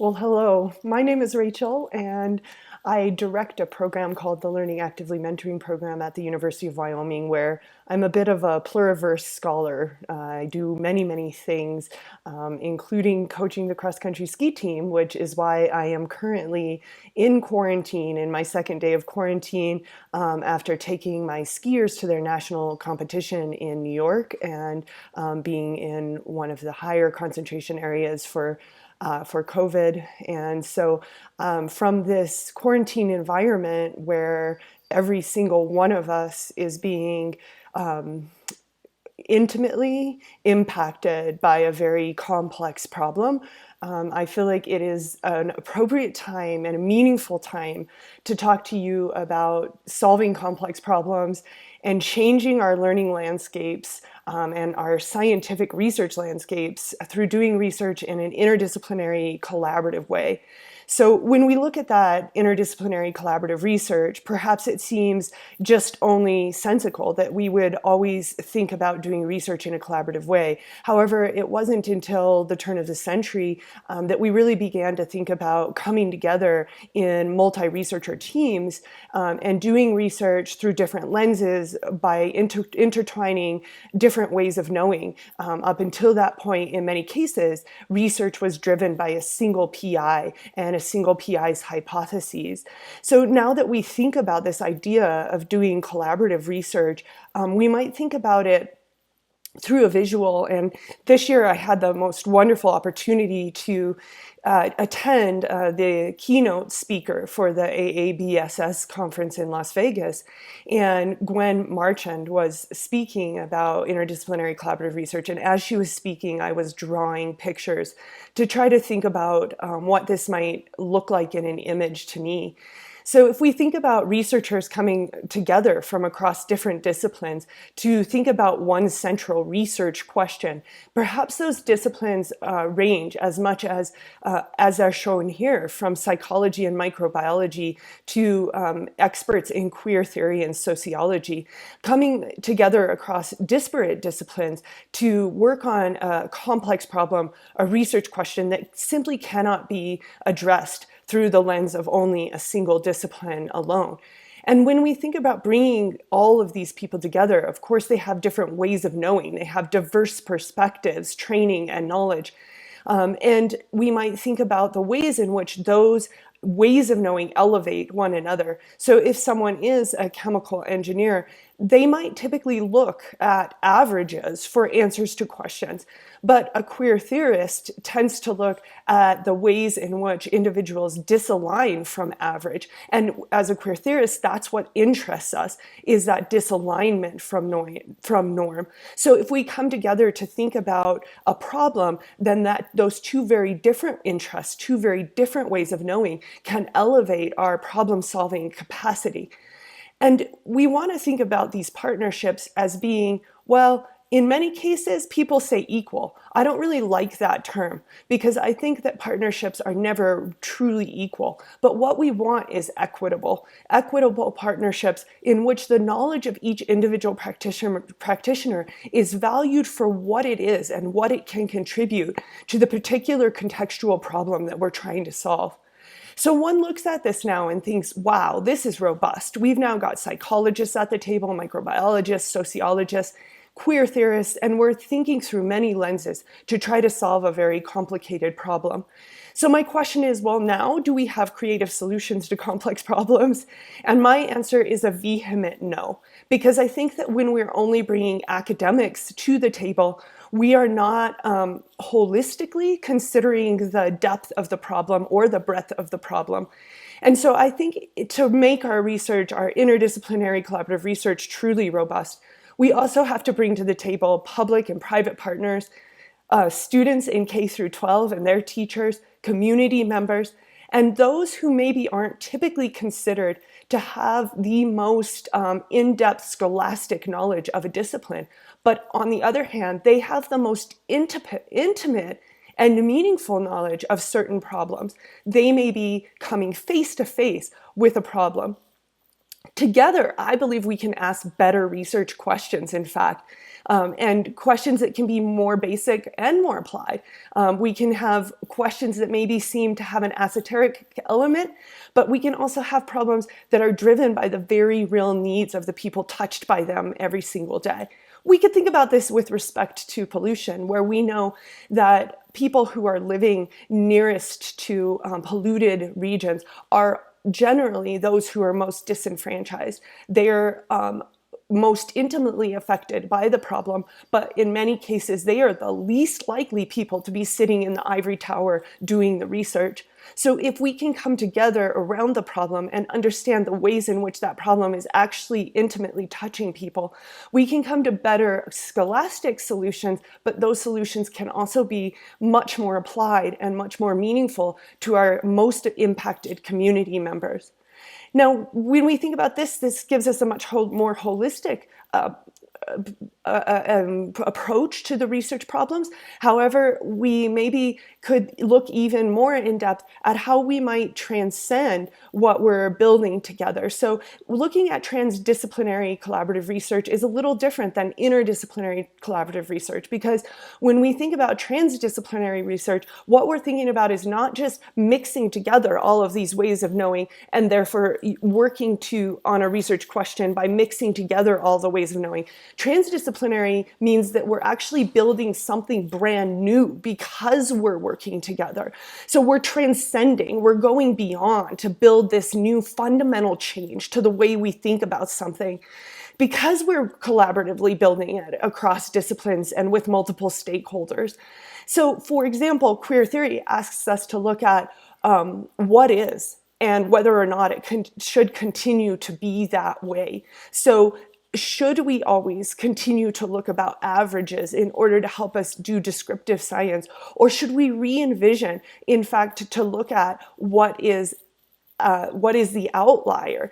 Well, hello. My name is Rachel, and I direct a program called the Learning Actively Mentoring Program at the University of Wyoming, where I'm a bit of a pluriverse scholar. I do many, many things, including coaching the cross-country ski team, which is why I am currently in quarantine, in my second day of quarantine, after taking my skiers to their national competition in New York and being in one of the higher concentration areas for COVID. And so from this quarantine environment where every single one of us is being intimately impacted by a very complex problem, I feel like it is an appropriate time and a meaningful time to talk to you about solving complex problems and changing our learning landscapes and our scientific research landscapes through doing research in an interdisciplinary, collaborative way. So when we look at that interdisciplinary collaborative research, perhaps it seems just only sensical that we would always think about doing research in a collaborative way. However, it wasn't until the turn of the century that we really began to think about coming together in multi-researcher teams and doing research through different lenses by intertwining different ways of knowing. Up until that point, in many cases, research was driven by a single PI and a single PI's hypotheses. So now that we think about this idea of doing collaborative research, we might think about it through a visual. And this year I had the most wonderful opportunity to attend the keynote speaker for the AABSS conference in Las Vegas. And Gwen Marchand was speaking about interdisciplinary collaborative research. And as she was speaking, I was drawing pictures to try to think about what this might look like in an image to me. So if we think about researchers coming together from across different disciplines to think about one central research question, perhaps those disciplines range as much as are shown here, from psychology and microbiology to experts in queer theory and sociology, coming together across disparate disciplines to work on a complex problem, a research question that simply cannot be addressed through the lens of only a single discipline alone. And when we think about bringing all of these people together, of course, they have different ways of knowing. They have diverse perspectives, training, and knowledge. And we might think about the ways in which those ways of knowing elevate one another. So if someone is a chemical engineer, they might typically look at averages for answers to questions. But a queer theorist tends to look at the ways in which individuals disalign from average. And as a queer theorist, that's what interests us, is that disalignment from norm. So if we come together to think about a problem, then those two very different interests, two very different ways of knowing, can elevate our problem-solving capacity. And we want to think about these partnerships as being, well, in many cases, people say equal. I don't really like that term because I think that partnerships are never truly equal. But what we want is equitable partnerships in which the knowledge of each individual practitioner is valued for what it is and what it can contribute to the particular contextual problem that we're trying to solve. So one looks at this now and thinks, wow, this is robust. We've now got psychologists at the table, microbiologists, sociologists, queer theorists, and we're thinking through many lenses to try to solve a very complicated problem. So my question is, well, now do we have creative solutions to complex problems? And my answer is a vehement no, because I think that when we're only bringing academics to the table, we are not holistically considering the depth of the problem or the breadth of the problem. And so I think to make our research, our interdisciplinary collaborative research truly robust, we also have to bring to the table public and private partners, students in K through 12 and their teachers, community members, and those who maybe aren't typically considered to have the most in-depth scholastic knowledge of a discipline. But on the other hand, they have the most intimate and meaningful knowledge of certain problems. They may be coming face to face with a problem Together, I believe we can ask better research questions, in fact, and questions that can be more basic and more applied. We can have questions that maybe seem to have an esoteric element, but we can also have problems that are driven by the very real needs of the people touched by them every single day. We could think about this with respect to pollution, where we know that people who are living nearest to polluted regions are generally those who are most disenfranchised. They're most intimately affected by the problem, but in many cases, they are the least likely people to be sitting in the ivory tower doing the research. So if we can come together around the problem and understand the ways in which that problem is actually intimately touching people, we can come to better scholastic solutions, but those solutions can also be much more applied and much more meaningful to our most impacted community members. Now, when we think about this gives us a much more holistic approach to the research problems. However, we maybe could look even more in depth at how we might transcend what we're building together. So looking at transdisciplinary collaborative research is a little different than interdisciplinary collaborative research, because when we think about transdisciplinary research, what we're thinking about is not just mixing together all of these ways of knowing and therefore working on a research question by mixing together all the ways of knowing. Transdisciplinary means that we're actually building something brand new because we're working together. So we're transcending, we're going beyond to build this new fundamental change to the way we think about something, because we're collaboratively building it across disciplines and with multiple stakeholders. So, for example, queer theory asks us to look at what is and whether or not it should continue to be that way. So should we always continue to look about averages in order to help us do descriptive science? Or should we re-envision, in fact, to look at what is the outlier?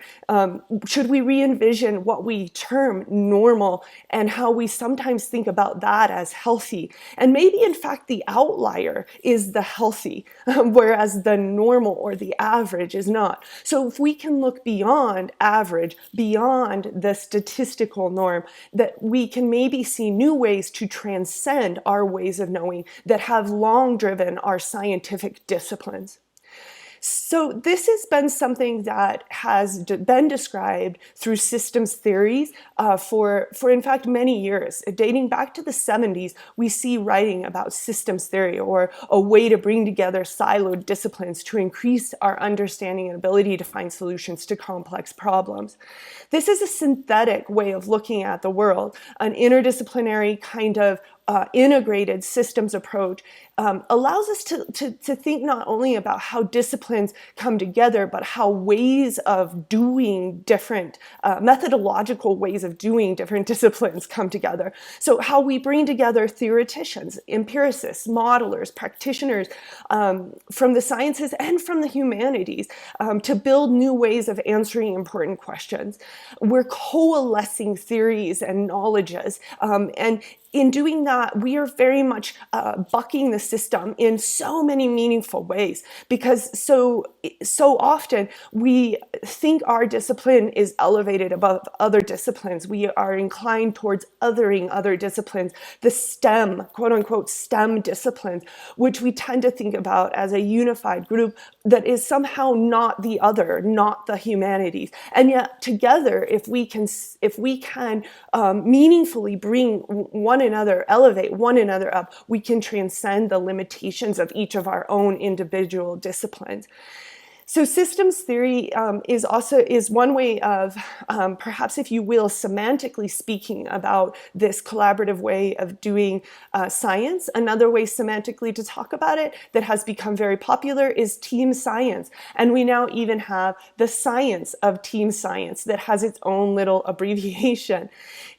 Should we re-envision what we term normal and how we sometimes think about that as healthy? And maybe, in fact, the outlier is the healthy, whereas the normal or the average is not. So if we can look beyond average, beyond the statistical norm, that we can maybe see new ways to transcend our ways of knowing that have long driven our scientific disciplines. So this has been something that has been described through systems theories for in fact many years. Dating back to the 70s, we see writing about systems theory, or a way to bring together siloed disciplines to increase our understanding and ability to find solutions to complex problems. This is a synthetic way of looking at the world, an interdisciplinary kind of integrated systems approach allows us to think not only about how disciplines come together, but how ways of doing different, methodological ways of doing different disciplines come together. So how we bring together theoreticians, empiricists, modelers, practitioners from the sciences and from the humanities to build new ways of answering important questions. We're coalescing theories and knowledges, and in doing that, we are very much bucking the system in so many meaningful ways, because so often we think our discipline is elevated above other disciplines. We are inclined towards othering other disciplines, the STEM, quote unquote, STEM disciplines, which we tend to think about as a unified group that is somehow not the other, not the humanities. And yet together, if we can meaningfully bring one another, elevate one another up, we can transcend the limitations of each of our own individual disciplines. So systems theory is one way of, perhaps, if you will, semantically speaking about this collaborative way of doing science. Another way semantically to talk about it that has become very popular is team science. And we now even have the science of team science that has its own little abbreviation.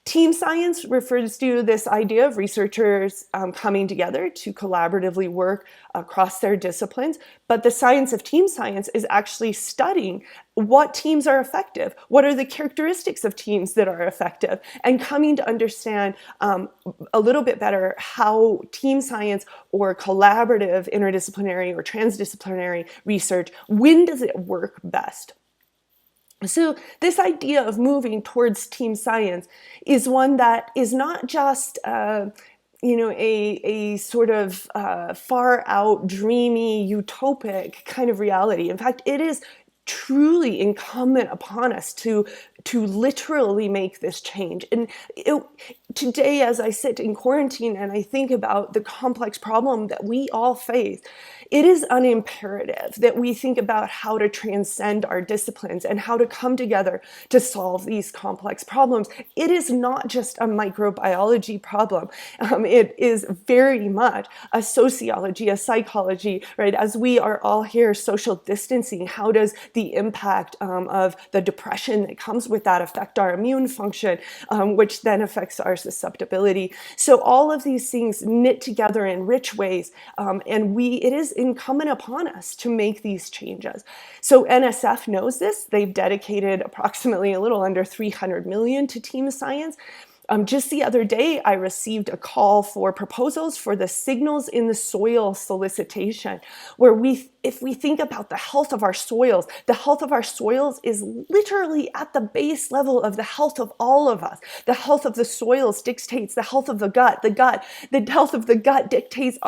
Team science refers to this idea of researchers coming together to collaboratively work across their disciplines, but the science of team science is actually studying what teams are effective, what are the characteristics of teams that are effective, and coming to understand a little bit better how team science or collaborative interdisciplinary or transdisciplinary research, when does it work best? So this idea of moving towards team science is one that is not just a sort of far out, dreamy, utopic kind of reality. In fact, it is truly incumbent upon us to literally make this change. And today, as I sit in quarantine and I think about the complex problem that we all face, it is an imperative that we think about how to transcend our disciplines and how to come together to solve these complex problems. It is not just a microbiology problem. It is very much a sociology, a psychology, right? As we are all here social distancing, how does the impact of the depression that comes with that affect our immune function, which then affects our susceptibility? So all of these things knit together in rich ways, and it is incumbent upon us to make these changes. So NSF knows this. They've dedicated approximately a little under 300 million to team science. Just the other day, I received a call for proposals for the signals in the soil solicitation, where if we think about the health of our soils is literally at the base level of the health of all of us. The health of the soils dictates the health of the gut. The health of the gut dictates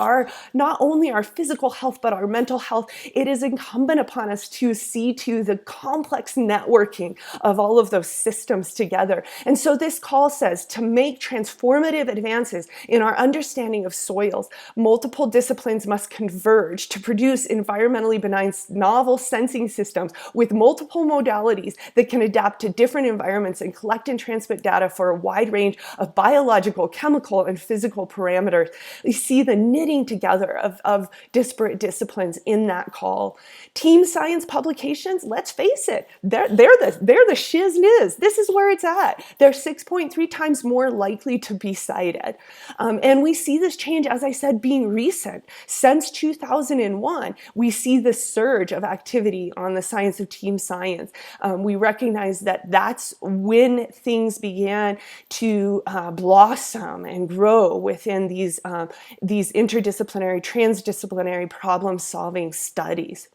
not only our physical health, but our mental health. It is incumbent upon us to see to the complex networking of all of those systems together. And so this call says, to make transformative advances in our understanding of soils, multiple disciplines must converge to produce environmentally benign novel sensing systems with multiple modalities that can adapt to different environments and collect and transmit data for a wide range of biological, chemical, and physical parameters. You see the knitting together of disparate disciplines in that call. Team science publications, let's face it, they're the shiz-niz. This is where it's at. They're 6.3 times more likely to be cited. And we see this change, as I said, being recent. Since 2001, we see this surge of activity on the science of team science. We recognize that that's when things began to blossom and grow within these interdisciplinary, transdisciplinary problem-solving studies.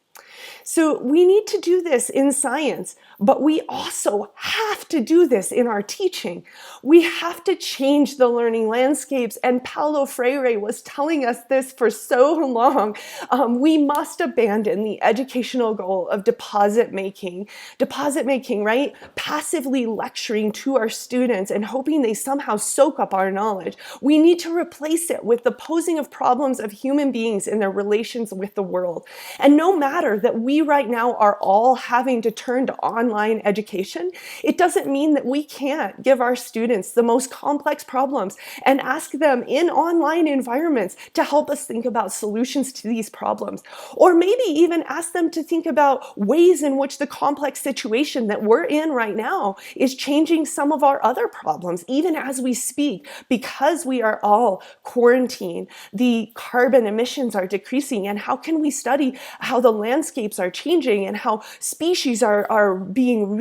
So we need to do this in science, but we also have to do this in our teaching. We have to change the learning landscapes, and Paulo Freire was telling us this for so long. We must abandon the educational goal of deposit making, right? Passively lecturing to our students and hoping they somehow soak up our knowledge. We need to replace it with the posing of problems of human beings in their relations with the world. And no matter that we right now are all having to turn to online education, it doesn't mean that we can't give our students the most complex problems and ask them in online environments to help us think about solutions to these problems. Or maybe even ask them to think about ways in which the complex situation that we're in right now is changing some of our other problems, even as we speak. Because we are all quarantined, the carbon emissions are decreasing, and how can we study how the landscapes are changing and how species are being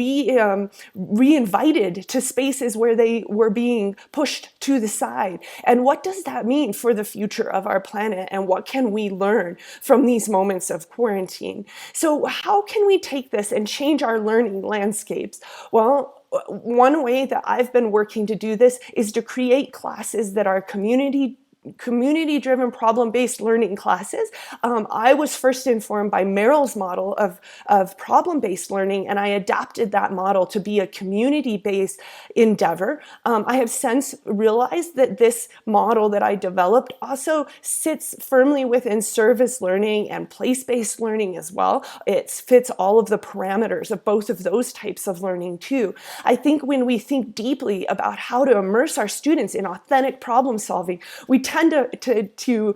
reinvited to spaces where they were being pushed to the side? And what does that mean for the future of our planet? And what can we learn from these moments of quarantine? So how can we take this and change our learning landscapes? Well, one way that I've been working to do this is to create classes that are community-driven, problem-based learning classes. I was first informed by Merrill's model of problem-based learning, and I adapted that model to be a community-based endeavor. I have since realized that this model that I developed also sits firmly within service learning and place-based learning as well. It fits all of the parameters of both of those types of learning too. I think when we think deeply about how to immerse our students in authentic problem solving, we tend to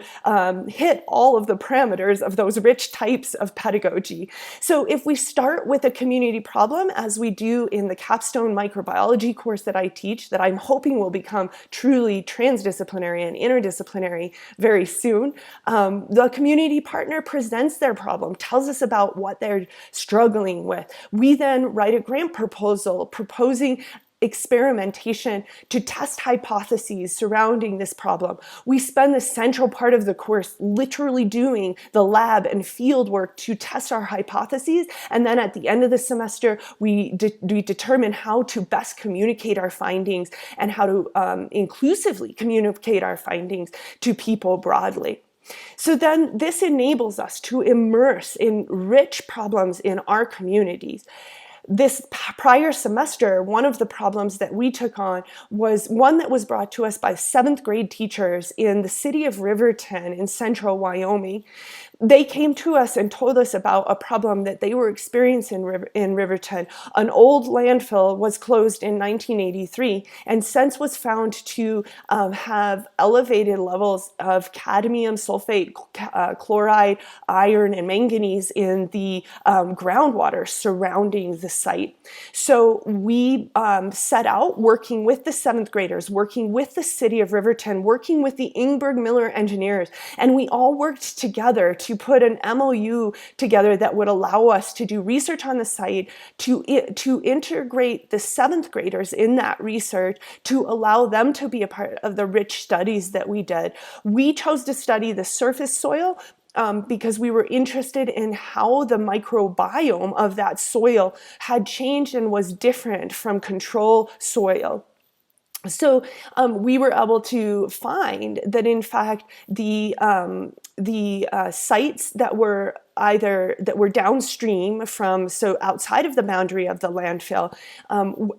hit all of the parameters of those rich types of pedagogy. So if we start with a community problem, as we do in the capstone microbiology course that I teach, that I'm hoping will become truly transdisciplinary and interdisciplinary very soon, the community partner presents their problem, tells us about what they're struggling with. We then write a grant proposal proposing experimentation to test hypotheses surrounding this problem. We spend the central part of the course literally doing the lab and field work to test our hypotheses, and then at the end of the semester we determine how to best communicate our findings and how to inclusively communicate our findings to people broadly. So then this enables us to immerse in rich problems in our communities. This prior semester, one of the problems that we took on was one that was brought to us by 7th grade teachers in the city of Riverton in central Wyoming. They came to us and told us about a problem that they were experiencing in Riverton. An old landfill was closed in 1983 and since was found to have elevated levels of cadmium, sulfate, chloride, iron, and manganese in the groundwater surrounding the site. So we set out working with the 7th graders, working with the city of Riverton, working with the Ingberg Miller engineers, and we all worked together to put an MOU together that would allow us to do research on the site, to integrate the 7th graders in that research, to allow them to be a part of the rich studies that we did. We chose to study the surface soil because we were interested in how the microbiome of that soil had changed and was different from control soil. So we were able to find that, in fact, the sites that were downstream from, so outside of the boundary of the landfill,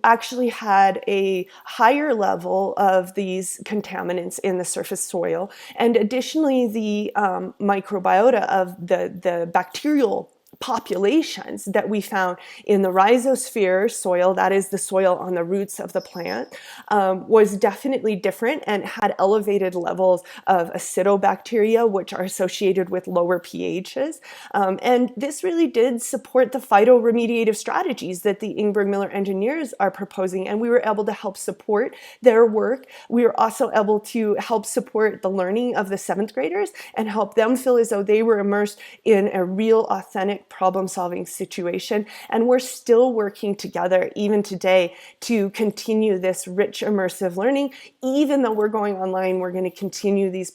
actually had a higher level of these contaminants in the surface soil. And additionally, the microbiota of the bacterial populations that we found in the rhizosphere soil, that is the soil on the roots of the plant, was definitely different and had elevated levels of acidobacteria, which are associated with lower pHs. And this really did support the phytoremediative strategies that the Ingberg Miller engineers are proposing, and we were able to help support their work. We were also able to help support the learning of the 7th graders and help them feel as though they were immersed in a real, authentic problem-solving situation, and we're still working together even today to continue this rich immersive learning. Even though we're going online, we're going to continue these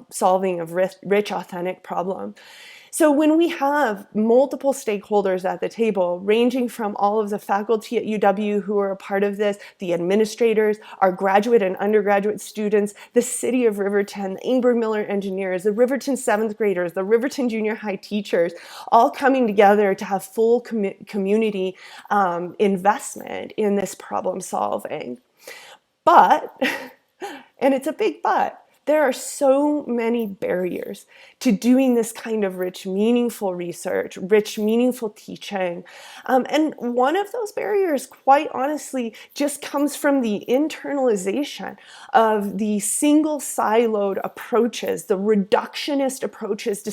solving of rich authentic problem. So when we have multiple stakeholders at the table, ranging from all of the faculty at UW who are a part of this, the administrators, our graduate and undergraduate students, the city of Riverton, the Ingberg Miller engineers, the Riverton 7th graders, the Riverton junior high teachers, all coming together to have full community investment in this problem solving. But, and it's a big but, there are so many barriers to doing this kind of rich, meaningful research, rich, meaningful teaching. And one of those barriers, quite honestly, just comes from the internalization of the single siloed approaches, the reductionist approaches to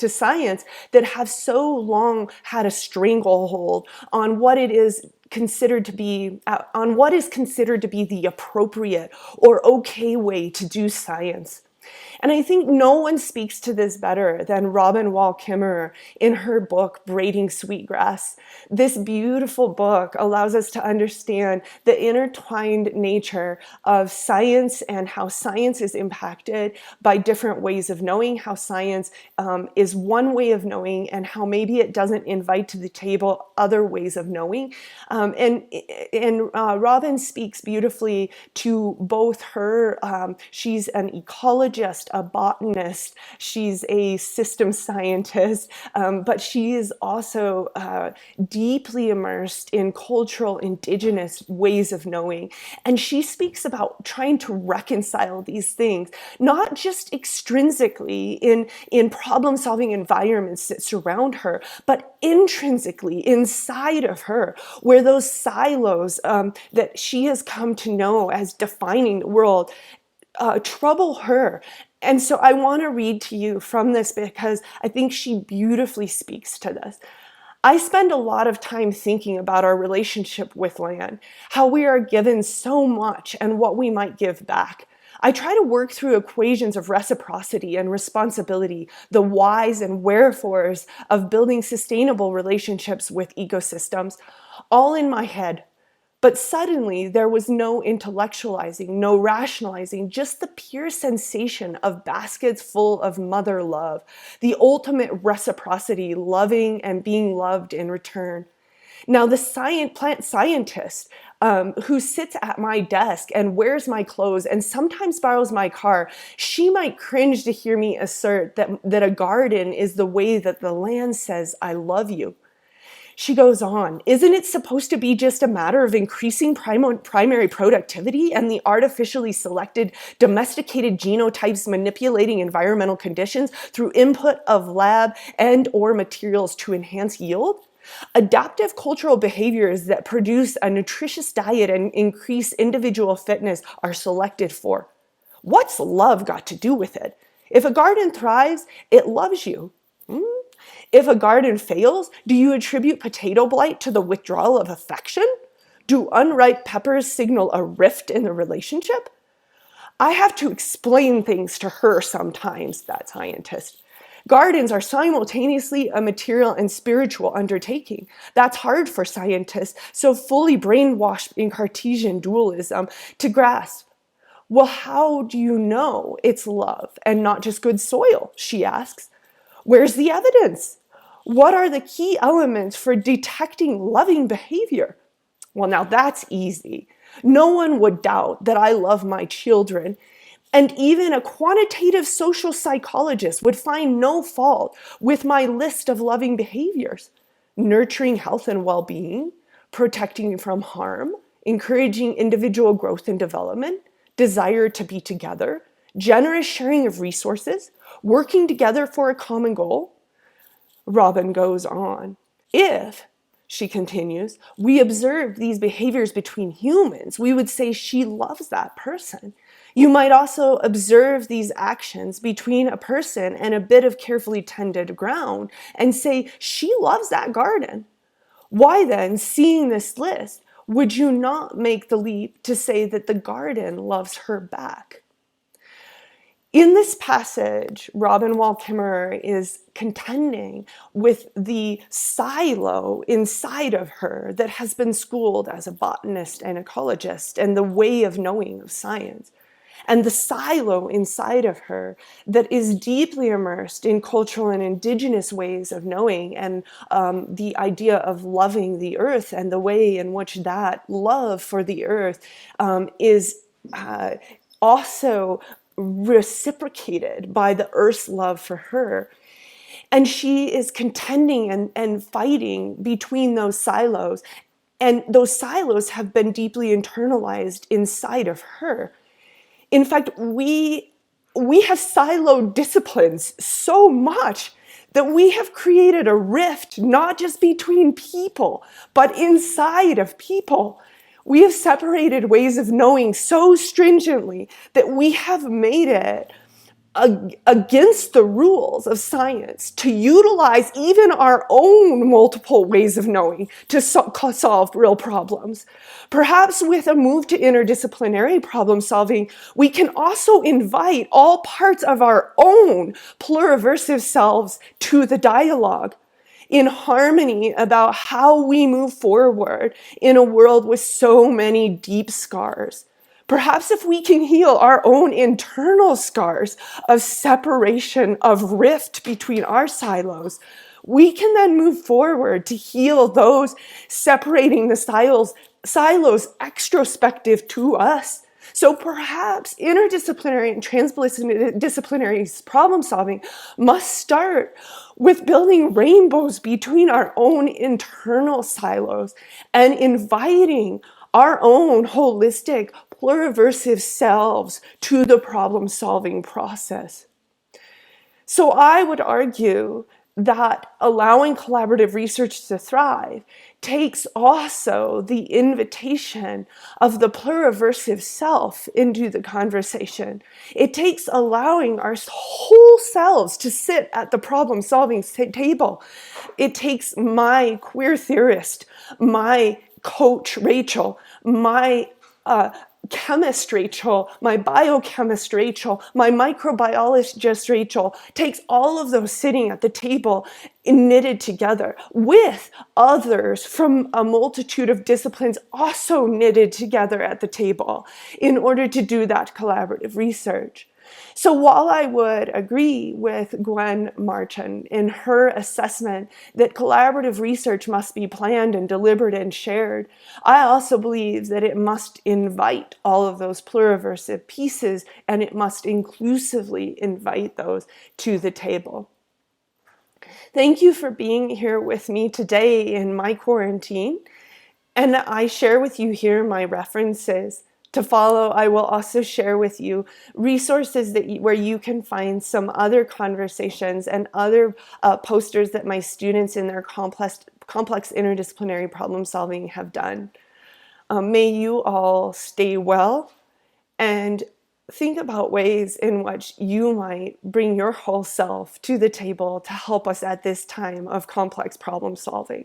science that have so long had a stranglehold on what it is considered to be, the appropriate or okay way to do science. And I think no one speaks to this better than Robin Wall Kimmerer in her book, Braiding Sweetgrass. This beautiful book allows us to understand the intertwined nature of science and how science is impacted by different ways of knowing, how science is one way of knowing, and how maybe it doesn't invite to the table other ways of knowing. And Robin speaks beautifully to both her, she's an ecologist, a botanist, she's a system scientist, but she is also deeply immersed in cultural, indigenous ways of knowing. And she speaks about trying to reconcile these things, not just extrinsically in problem-solving environments that surround her, but intrinsically inside of her, where those silos that she has come to know as defining the world trouble her. And so I want to read to you from this because I think she beautifully speaks to this. I spend a lot of time thinking about our relationship with land, how we are given so much and what we might give back. I try to work through equations of reciprocity and responsibility, the whys and wherefores of building sustainable relationships with ecosystems, all in my head. But suddenly there was no intellectualizing, no rationalizing, just the pure sensation of baskets full of mother love, the ultimate reciprocity, loving and being loved in return. Now, the plant scientist who sits at my desk and wears my clothes and sometimes borrows my car, she might cringe to hear me assert that a garden is the way that the land says, I love you. She goes on, isn't it supposed to be just a matter of increasing primary productivity and the artificially selected domesticated genotypes manipulating environmental conditions through input of lab and or materials to enhance yield? Adaptive cultural behaviors that produce a nutritious diet and increase individual fitness are selected for. What's love got to do with it? If a garden thrives, it loves you. If a garden fails, do you attribute potato blight to the withdrawal of affection? Do unripe peppers signal a rift in the relationship? I have to explain things to her sometimes, that scientist. Gardens are simultaneously a material and spiritual undertaking. That's hard for scientists, so fully brainwashed in Cartesian dualism, to grasp. Well, how do you know it's love and not just good soil? She asks. Where's the evidence? What are the key elements for detecting loving behavior? Well, now that's easy. No one would doubt that I love my children. And even a quantitative social psychologist would find no fault with my list of loving behaviors. Nurturing health and well-being, protecting from harm, encouraging individual growth and development, desire to be together, generous sharing of resources, working together for a common goal. Robin goes on. If, she continues, we observed these behaviors between humans, we would say she loves that person. You might also observe these actions between a person and a bit of carefully tended ground and say she loves that garden. Why then, seeing this list, would you not make the leap to say that the garden loves her back? In this passage, Robin Wall Kimmerer is contending with the silo inside of her that has been schooled as a botanist and ecologist and the way of knowing of science. And the silo inside of her that is deeply immersed in cultural and indigenous ways of knowing and the idea of loving the earth and the way in which that love for the earth is also reciprocated by the earth's love for her. And she is contending and fighting between those silos. And those silos have been deeply internalized inside of her. In fact, we have siloed disciplines so much that we have created a rift, not just between people, but inside of people. We have separated ways of knowing so stringently that we have made it against the rules of science to utilize even our own multiple ways of knowing to solve real problems. Perhaps with a move to interdisciplinary problem solving, we can also invite all parts of our own pluriversive selves to the dialogue, in harmony about how we move forward in a world with so many deep scars. Perhaps if we can heal our own internal scars of separation, of rift between our silos, we can then move forward to heal those separating the silos extrospective to us. So perhaps interdisciplinary and transdisciplinary problem solving must start with building rainbows between our own internal silos and inviting our own holistic, pluriversive selves to the problem-solving process. So I would argue that allowing collaborative research to thrive takes also the invitation of the pluriversive self into the conversation. It takes allowing our whole selves to sit at the problem-solving table. It takes my queer theorist, my coach Rachel, my chemist Rachel, my biochemist Rachel, my microbiologist Rachel takes all of those sitting at the table and knitted together with others from a multitude of disciplines also knitted together at the table in order to do that collaborative research. So while I would agree with Gwen Martin in her assessment that collaborative research must be planned and deliberate and shared, I also believe that it must invite all of those pluriversive pieces, and it must inclusively invite those to the table. Thank you for being here with me today in my quarantine. And I share with you here my references. To follow, I will also share with you resources where you can find some other conversations and other posters that my students in their complex interdisciplinary problem solving have done. May you all stay well and think about ways in which you might bring your whole self to the table to help us at this time of complex problem solving.